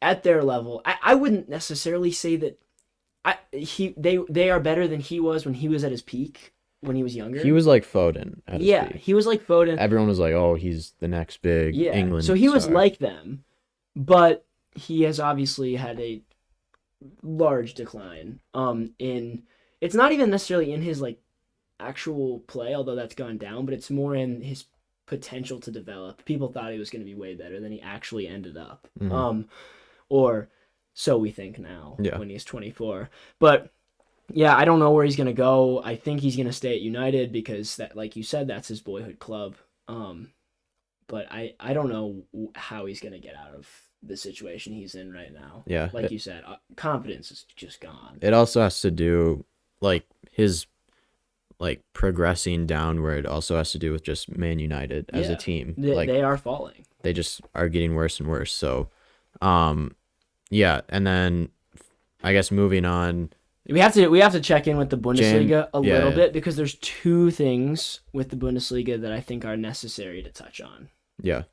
A: at their level. I wouldn't necessarily say that they are better than he was when he was at his peak when he was younger.
B: He was like Foden at his peak.
A: He was like Foden.
B: Everyone was like, "Oh, he's the next big England."
A: So he was
B: star.
A: like them, but he has obviously had a large decline. It's not even necessarily in his like actual play, although that's gone down, but it's more in his potential to develop. People thought he was going to be way better than he actually ended up.
B: Mhm.
A: Or so we think now
B: when
A: he's 24. But yeah, I don't know where he's going to go. I think he's going to stay at United because that, like you said, that's his boyhood club. But I don't know how he's going to get out of the situation he's in right now.
B: Yeah.
A: Like you said, confidence is just gone.
B: It also has to do like his like progressing downward also has to do with just Man United as a team.
A: They are falling.
B: They just are getting worse and worse. So, yeah, and then I guess moving on.
A: We have to check in with the Bundesliga a little
B: yeah.
A: bit because there's two things with the Bundesliga that I think are necessary to touch on.
B: Yeah.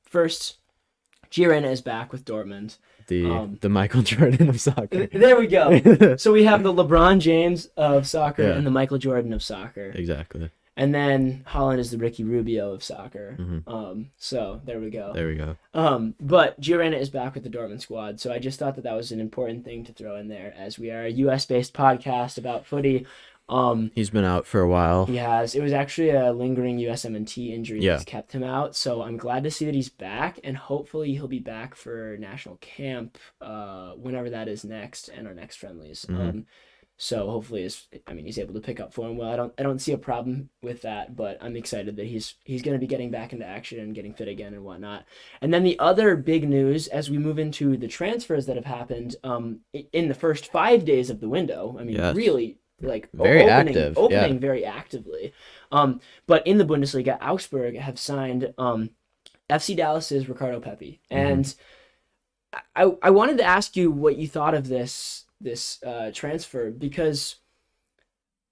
A: First, Girona is back with Dortmund.
B: The Michael Jordan of soccer.
A: There we go. So we have the LeBron James of soccer
B: Yeah.
A: and the Michael Jordan of soccer.
B: Exactly.
A: And then Holland is the Ricky Rubio of soccer.
B: Mm-hmm.
A: So there we go.
B: There we go.
A: But Girona is back with the Dortmund squad. So I just thought that was an important thing to throw in there as we are a US-based podcast about footy.
B: He's been out for a while.
A: He has. It was actually a lingering USMNT injury that's kept him out. So I'm glad to see that he's back, and hopefully he'll be back for national camp whenever that is next and our next friendlies.
B: Mm-hmm.
A: So hopefully he's able to pick up form well. I don't see a problem with that, but I'm excited that he's going to be getting back into action and getting fit again and whatnot. And then the other big news as we move into the transfers that have happened in the first 5 days of the window. I mean, really like
B: very
A: opening very actively. But in the Bundesliga, Augsburg have signed FC Dallas's Ricardo Pepi, and I wanted to ask you what you thought of this transfer, because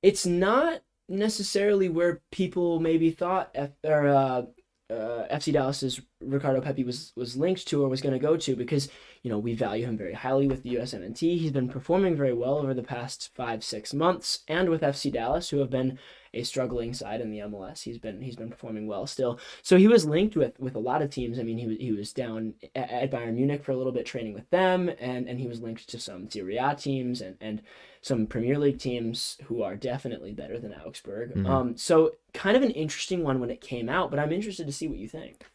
A: it's not necessarily where people maybe thought FC Dallas's Ricardo Pepi was linked to or was going to go to, because we value him very highly with the USMNT. He's been performing very well over the past 5-6 months, and with FC Dallas, who have been a struggling side in the MLS, he's been performing well still. So he was linked with a lot of teams. I mean, he was down at Bayern Munich for a little bit training with them, and he was linked to some Serie A teams and some Premier League teams who are definitely better than Augsburg. So kind of an interesting one when it came out, but I'm interested to see what you think.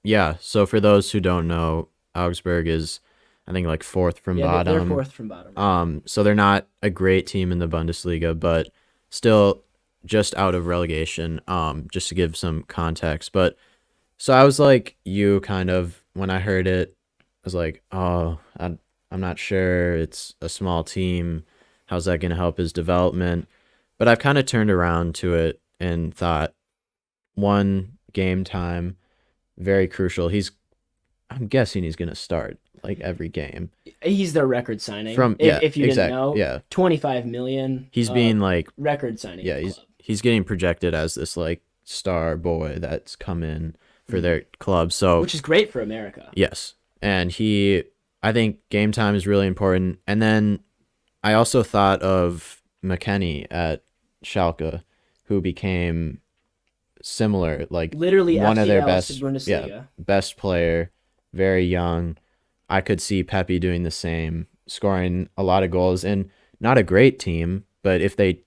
B: Yeah. So for those who don't know, Augsburg is, I think, like fourth from bottom.
A: They're fourth from bottom.
B: So they're not a great team in the Bundesliga, but still just out of relegation. Just to give some context. But so I was like you kind of when I heard it, I was like, oh, I'm not sure. It's a small team. How's that going to help his development? But I've kind of turned around to it and thought, one, game time, very crucial. I'm guessing he's going to start like every game.
A: He's their record signing. If you didn't know, 25 million.
B: He's being like
A: record signing.
B: Yeah, he's getting projected as this like star boy that's come in for their club. So
A: which is great for America.
B: Yes, and I think game time is really important. And then I also thought of McKennie at Schalke, who became similar, like
A: literally
B: one of their
A: best
B: player, very young. I could see Pepe doing the same, scoring a lot of goals, and not a great team, But if they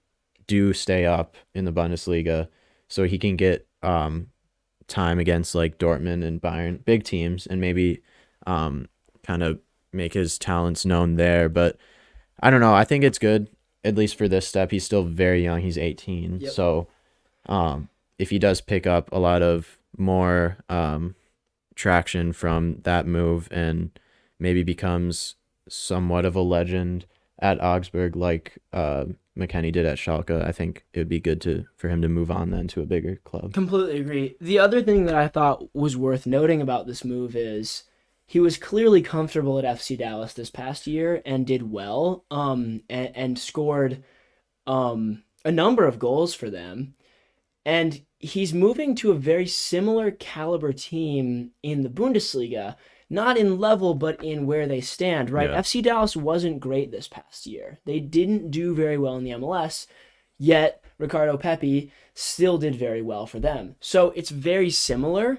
B: do stay up in the Bundesliga, so he can get time against like Dortmund and Bayern, big teams, and maybe kind of make his talents known there. But I don't know. I think it's good, at least for this step. He's still very young. He's 18.
A: Yep.
B: So if he does pick up a lot of more traction from that move and maybe becomes somewhat of a legend at Augsburg like McKennie did at Schalke, I think it would be good for him to move on then to a bigger club.
A: Completely agree. The other thing that I thought was worth noting about this move is he was clearly comfortable at FC Dallas this past year and did well, and scored a number of goals for them. And he's moving to a very similar caliber team in the Bundesliga, not in level, but in where they stand, right?
B: Yeah.
A: FC Dallas wasn't great this past year. They didn't do very well in the MLS, yet Ricardo Pepi still did very well for them. So it's very similar.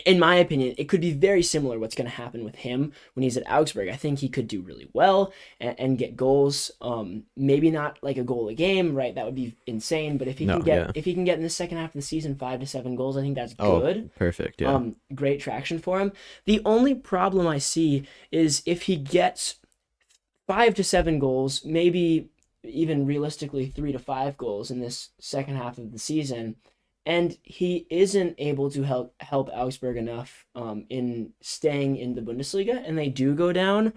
A: In my opinion, it could be very similar what's going to happen with him when he's at Augsburg. I think he could do really well and get goals. Maybe not like a goal a game, right? That would be insane. But if he can get in the second half of the season 5 to 7 goals, I think that's good.
B: Perfect. Yeah.
A: Great traction for him. The only problem I see is if he gets 5 to 7 goals, maybe even realistically 3 to 5 goals in this second half of the season, and he isn't able to help Augsburg enough in staying in the Bundesliga, and they do go down,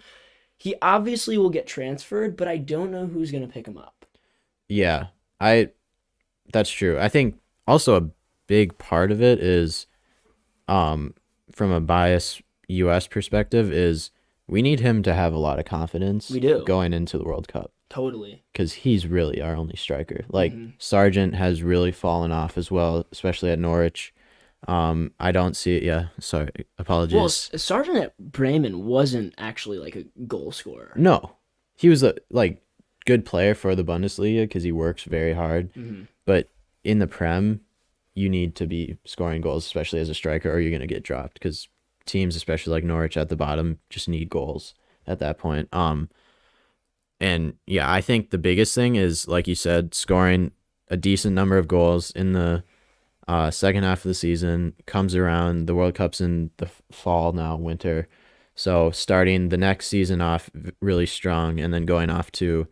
A: he obviously will get transferred, but I don't know who's going to pick him up.
B: Yeah, that's true. I think also a big part of it is, from a biased U.S. perspective, is we need him to have a lot of confidence.
A: We do.
B: Going into the World Cup.
A: Totally.
B: Because he's really our only striker. Like, Sargent has really fallen off as well, especially at Norwich. I don't see it. Yeah, sorry. Apologies.
A: Well, Sargent at Bremen wasn't actually like a goal scorer.
B: No. He was a good player for the Bundesliga because he works very hard. But in the Prem, you need to be scoring goals, especially as a striker, or you're going to get dropped because teams, especially like Norwich at the bottom, just need goals at that point. And yeah, I think the biggest thing is, like you said, scoring a decent number of goals in the second half of the season. Comes around, the World Cup's in the fall now, winter. So starting the next season off really strong and then going off to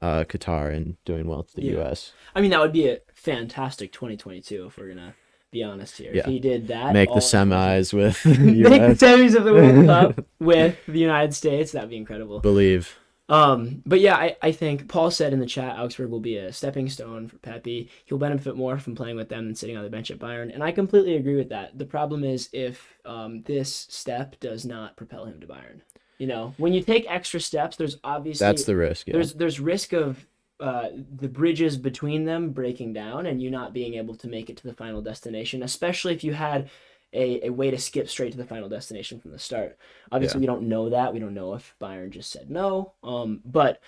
B: Qatar and doing well to the U.S.
A: I mean, that would be a fantastic 2022 if we're going to be honest here.
B: Yeah.
A: If he did that.
B: Make the semis with the
A: Make
B: U.S.
A: the semis of the World Cup with the United States. That'd be incredible.
B: Believe.
A: But yeah, I think Paul said in the chat, Augsburg will be a stepping stone for Pepi. He'll benefit more from playing with them than sitting on the bench at Bayern, and I completely agree with that. The problem is if this step does not propel him to Bayern. You know, when you take extra steps, there's obviously
B: That's the risk. Yeah.
A: There's risk of the bridges between them breaking down and you not being able to make it to the final destination, especially if you had a way to skip straight to the final destination from the start. Obviously, we don't know that. We don't know if Bayern just said no. But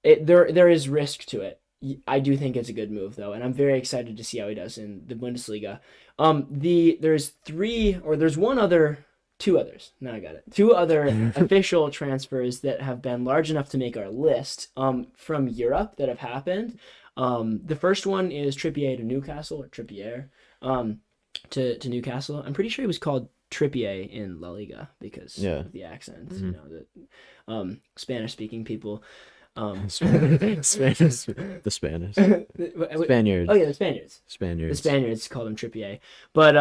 A: there is risk to it. I do think it's a good move, though, and I'm very excited to see how he does in the Bundesliga. Two others. Now I got it. 2 other official transfers that have been large enough to make our list from Europe that have happened. The first one is Trippier to Newcastle, or Trippier. To Newcastle. I'm pretty sure he was called Trippier in La Liga because of the accent. You know, the Spanish-speaking people.
B: Spaniards.
A: Oh yeah, the Spaniards. The Spaniards called him Trippier. But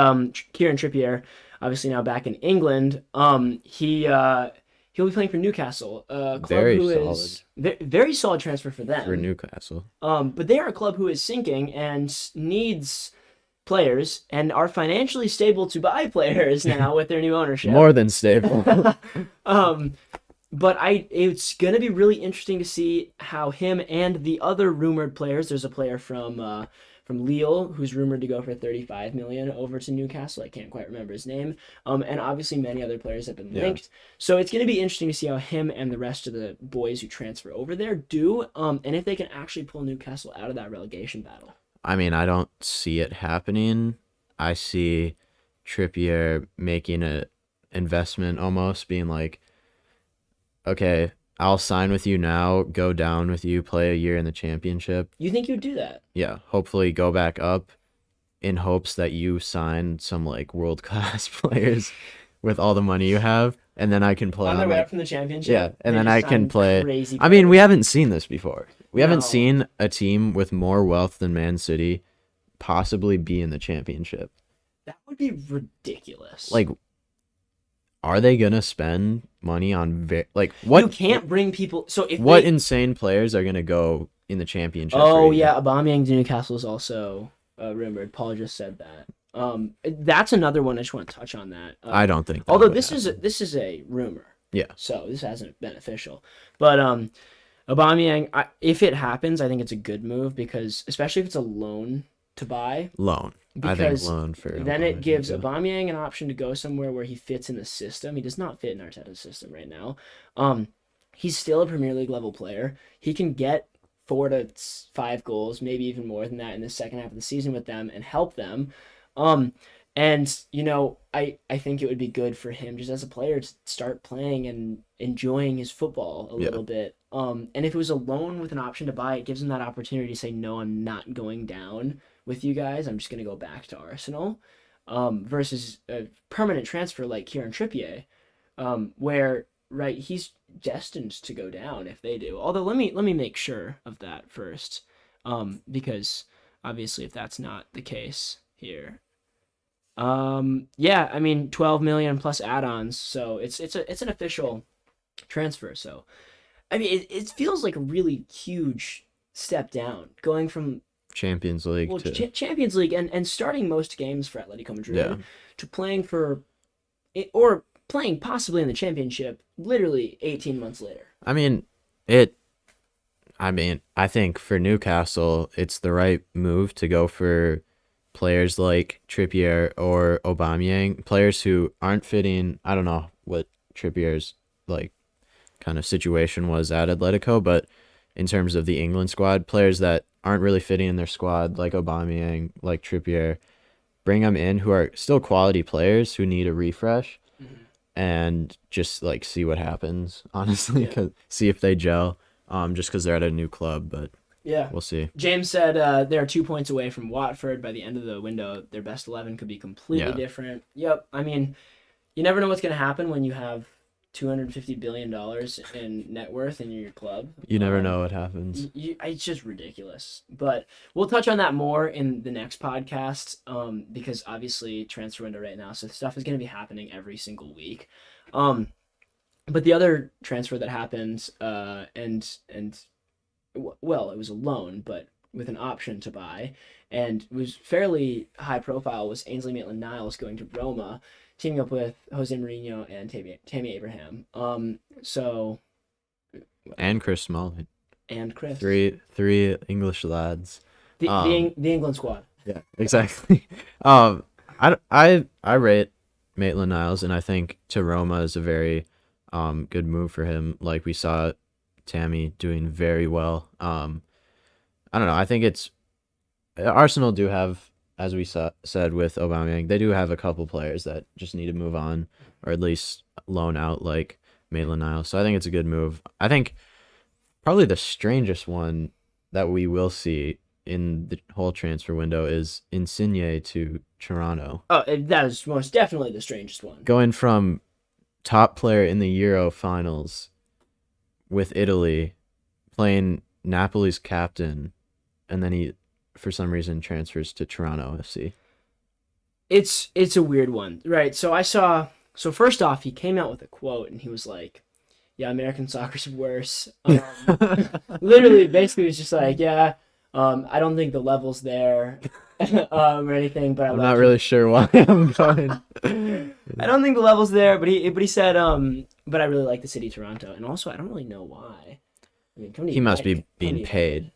A: Kieran Trippier, obviously now back in England, he'll be playing for Newcastle, a club is very solid transfer for them.
B: For Newcastle.
A: But they are a club who is sinking and needs players and are financially stable to buy players now with their new ownership.
B: More than stable.
A: But it's going to be really interesting to see how him and the other rumored players, there's a player from Lille who's rumored to go for 35 million over to Newcastle. I can't quite remember his name. And obviously many other players have been linked. So it's going to be interesting to see how him and the rest of the boys who transfer over there do, and if they can actually pull Newcastle out of that relegation battle.
B: I mean, I don't see it happening. I see Trippier making an investment almost, being like, okay, I'll sign with you now, go down with you, play a year in the championship.
A: You think you'd do that?
B: Yeah, hopefully go back up in hopes that you sign some like world class players with all the money you have, and then I can play
A: On their
B: on
A: way
B: like
A: up from the championship.
B: yeah, and
A: they
B: then
A: just
B: I can
A: sign
B: play.
A: Crazy
B: I mean, we
A: players.
B: haven't seen this before. We haven't
A: No.
B: seen a team with more wealth than Man City possibly be in the championship.
A: That would be ridiculous.
B: Like, are they gonna spend money on like what?
A: You can't bring people. So if
B: What
A: they,
B: insane players are gonna go in the championship?
A: Oh
B: for a year?
A: yeah, Aubameyang to Newcastle is also rumored. Paul just said that. That's another one. I just want to touch on that.
B: I don't think. That
A: Although
B: would
A: this
B: happen.
A: is a rumor.
B: Yeah.
A: So this hasn't been official. But Aubameyang, if it happens, I think it's a good move because especially if it's a loan to buy,
B: Loan. I think
A: because
B: loan for
A: then it
B: Aubameyang,
A: gives
B: yeah.
A: Aubameyang an option to go somewhere where he fits in the system. He does not fit in Arteta's system right now. He's still a Premier League level player. He can get 4 to 5 goals, maybe even more than that in the second half of the season with them and help them. And you know, I think it would be good for him just as a player to start playing and enjoying his football a little bit. And if it was a loan with an option to buy, it gives him that opportunity to say, no, I'm not going down with you guys. I'm just going to go back to Arsenal. Versus a permanent transfer like Kieran Trippier, where right he's destined to go down if they do. Although let me make sure of that first, because obviously if that's not the case here, yeah, I mean 12 million plus add-ons, so it's an official transfer. So I mean it feels like a really huge step down going from
B: Champions League
A: well,
B: to
A: Champions League and starting most games for Atletico Madrid
B: Yeah.
A: to playing for or playing possibly in the championship literally 18 months later.
B: I mean, I think for Newcastle, it's the right move to go for players like Trippier or Aubameyang, players who aren't fitting. I don't know what Trippier's like kind of situation was at Atletico, but in terms of the England squad, players that aren't really fitting in their squad, like Aubameyang, like Trippier, bring them in who are still quality players who need a refresh, and just like see what happens. Honestly,
A: Yeah.
B: see if they gel. Just because they're at a new club, but
A: Yeah.
B: we'll see.
A: James said they're 2 points away from Watford by the end of the window. Their best 11 could be completely
B: Yeah.
A: different. Yep. I mean, you never know what's going to happen when you have $250 billion in net worth in your club.
B: You never know what happens.
A: It's just ridiculous. But we'll touch on that more in the next podcast, because obviously transfer window right now, so stuff is going to be happening every single week. But the other transfer that happened, well, it was a loan, but with an option to buy, and was fairly high profile, was Ainsley Maitland-Niles going to Roma, teaming up with Jose Mourinho and Tammy Abraham. So
B: And Chris Smalling.
A: and Chris,
B: Three English lads.
A: the England squad.
B: Yeah, exactly. I rate Maitland-Niles, and I think to Roma is a very good move for him. Like we saw Tammy doing very well. I don't know. I think it's Arsenal do have, as we said with Aubameyang, they do have a couple players that just need to move on or at least loan out like Maitland-Niles. So I think it's a good move. I think probably the strangest one that we will see in the whole transfer window is Insigne to Toronto.
A: Oh, that is most definitely the strangest one.
B: Going from top player in the Euro finals with Italy, playing Napoli's captain, and then he, for some reason, transfers to Toronto FC.
A: It's a weird one, right? So first off, he came out with a quote, and he was like, "Yeah, American soccer's worse." Literally, basically, he was just like, "Yeah, I don't think the level's there, or anything." But
B: I'm not really sure why I'm going.
A: I don't think the level's there, but he said, but I really like the city Toronto, and also I don't really know why. I mean,
B: He must be being paid.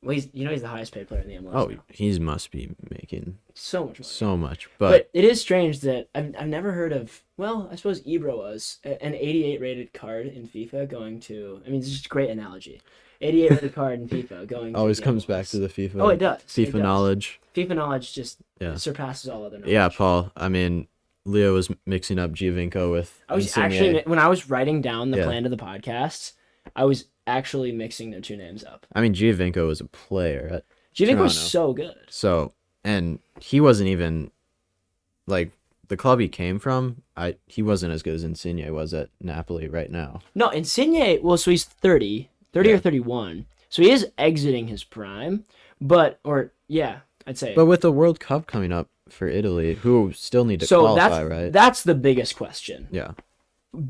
A: Well, he's the highest paid player in the MLS.
B: Oh,
A: now.
B: he must be making
A: So much money.
B: so much.
A: But it is strange that I've never heard of. Well, I suppose Ibra was an 88 rated card in FIFA going to. I mean, it's just a great analogy. 88 rated card in FIFA going.
B: always
A: to
B: comes
A: MLS.
B: back to the FIFA.
A: Oh, it does.
B: FIFA
A: It does.
B: knowledge.
A: FIFA knowledge just
B: Yeah.
A: surpasses all other knowledge.
B: Yeah, Paul. I mean, Leo was mixing up Giovinco with
A: I was
B: Insigne.
A: actually when I was writing down the
B: Yeah.
A: plan to the podcast, I was actually mixing their two names up.
B: I mean, Giovinco was a player at
A: Giovinco was
B: Toronto.
A: so good.
B: So, and he wasn't even like the club he came from. He wasn't as good as Insigne was at Napoli right now.
A: No, Insigne, well, so he's 30 or
B: Yeah.
A: 31. So he is exiting his prime, I'd say.
B: But with the World Cup coming up for Italy, who still need to
A: So
B: qualify, right?
A: that's the biggest question.
B: Yeah.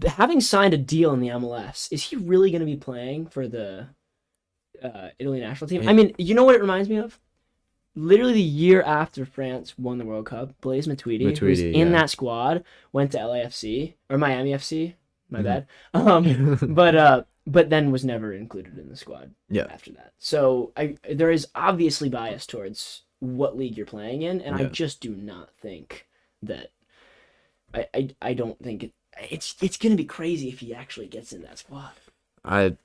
A: Having signed a deal in the MLS, is he really going to be playing for the Italy national team? I mean, you know what it reminds me of? Literally the year after France won the World Cup, Blaise Matuidi, who's in that squad, went to LAFC or Miami FC. My bad. But then was never included in the squad.
B: Yeah.
A: After that, so there is obviously bias towards what league you're playing in, and I just do not think that. I don't think it's gonna be crazy if he actually gets in that squad.
B: I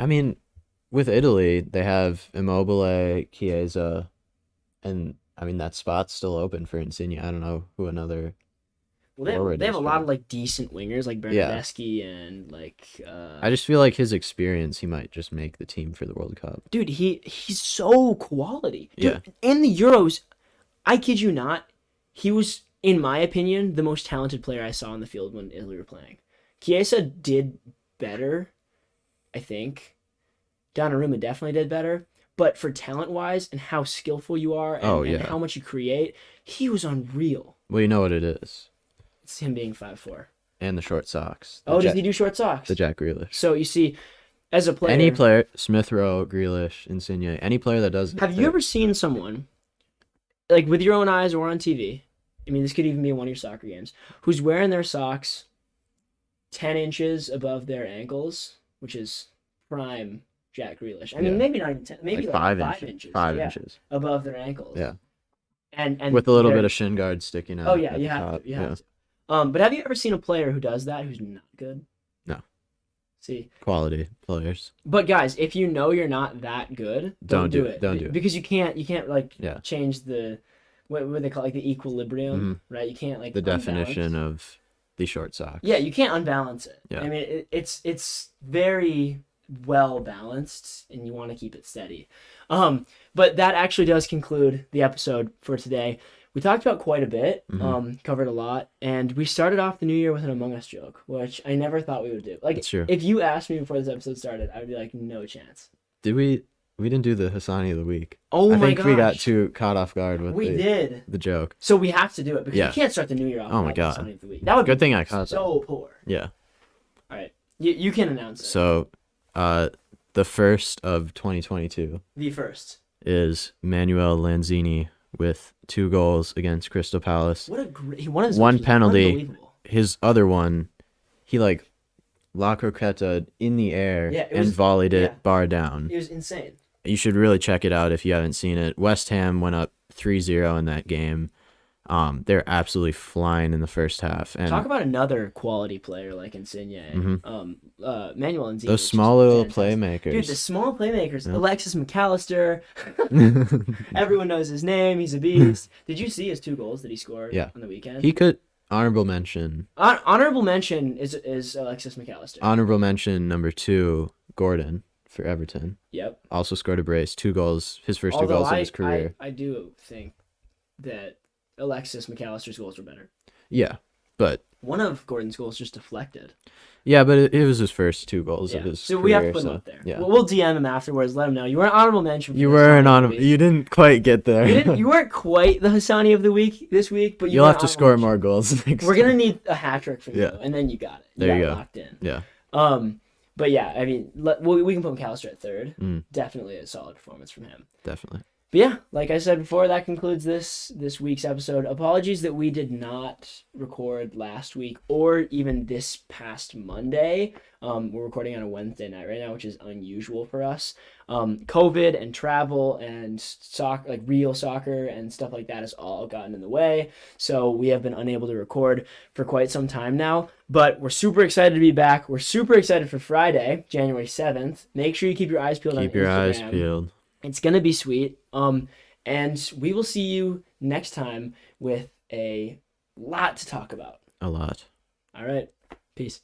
B: mean, with Italy, they have Immobile, Chiesa, and I mean that spot's still open for Insigne. I don't know who another.
A: Well, they have a lot of like decent wingers like Bernardeschi and like.
B: I just feel like his experience, he might just make the team for the World Cup.
A: Dude, he's so quality. Dude,
B: Yeah.
A: In the Euros, I kid you not, he was, in my opinion, the most talented player I saw on the field when Italy were playing. Chiesa did better, I think. Donnarumma definitely did better. But for talent-wise and how skillful you are and how much you create, he was unreal.
B: Well, you know what it is.
A: It's him being 5'4".
B: And the short socks.
A: Does he do short socks?
B: The Jack Grealish.
A: So you see, as a player...
B: Any player, Smith Rowe, Grealish, Insigne, any player that does...
A: Have you ever seen someone, like with your own eyes or on TV, I mean, this could even be in one of your soccer games, who's wearing their socks 10 inches above their ankles, which is prime Jack Grealish. I mean, maybe not even 10, maybe like 5 inches.
B: 5 inches.
A: Above their ankles.
B: Yeah.
A: And
B: with a little bit of shin guard sticking out.
A: Oh, yeah, you have to. But have you ever seen a player who does that who's not good?
B: No.
A: See?
B: Quality players.
A: But guys, if you know you're not that good, don't do it.
B: Don't do it.
A: Because you can't like change the what they call like the equilibrium, right? You can't like
B: the definition of the short socks.
A: Yeah, you can't unbalance it.
B: Yeah.
A: I mean, it's very well balanced, and you want to keep it steady. But that actually does conclude the episode for today. We talked about quite a bit, covered a lot, and we started off the new year with an Among Us joke, which I never thought we would do. Like,
B: That's true.
A: If you asked me before this episode started, I would be like, no chance.
B: Did we? We didn't do the Hassani of the week.
A: Oh my gosh.
B: I think we got too caught off guard with the joke.
A: So we have to do it because you can't start the new year off.
B: Oh my god.
A: Hassani of the week. That would
B: good
A: be
B: thing I caught
A: so
B: that.
A: poor.
B: Yeah.
A: All right. You can announce it.
B: So, the first of 2022.
A: The first
B: is Manuel Lanzini with 2 goals against Crystal Palace.
A: What a great
B: one penalty. His other one, he like La Croqueta in the air and volleyed it bar down.
A: It was insane.
B: You should really check it out if you haven't seen it. West Ham went up 3-0 in that game. They're absolutely flying in the first half. And
A: talk about another quality player like Insigne. Manuel Lanzini.
B: Those small little playmakers.
A: Dude, the small playmakers. Yeah. Alexis McAllister. Everyone knows his name. He's a beast. Did you see his 2 goals that he scored on the weekend?
B: He could honorable mention.
A: Honorable mention is Alexis McAllister.
B: Honorable mention number 2, Gordon for Everton.
A: Yep.
B: Also scored a brace, 2 goals. His first 2 goals of his career.
A: I do think that Alexis McAllister's goals were better.
B: Yeah, but
A: one of Gordon's goals just deflected.
B: Yeah, but it was his first 2 goals of his career.
A: We have to put him up there. Yeah. We'll DM him afterwards. Let him know you were an honorable mention.
B: You were an honorable. You didn't quite get there.
A: You weren't quite the Hassani of the week this week, but
B: you'll have to score more goals next
A: We're gonna need a hat trick for you, and then you got it.
B: There you go.
A: Locked in.
B: Yeah.
A: But yeah, I mean, we can put McAllister at 3rd. Definitely a solid performance from him.
B: Definitely.
A: But yeah, like I said before, that concludes this week's episode. Apologies that we did not record last week or even this past Monday. We're recording on a Wednesday night right now, which is unusual for us. COVID and travel and soccer, like real soccer and stuff like that has all gotten in the way. So we have been unable to record for quite some time now. But we're super excited to be back. We're super excited for Friday, January 7th. Make sure you keep your eyes peeled on Instagram.
B: Keep your eyes peeled.
A: It's going to be sweet. And we will see you next time with a lot to talk about.
B: A lot.
A: All right. Peace.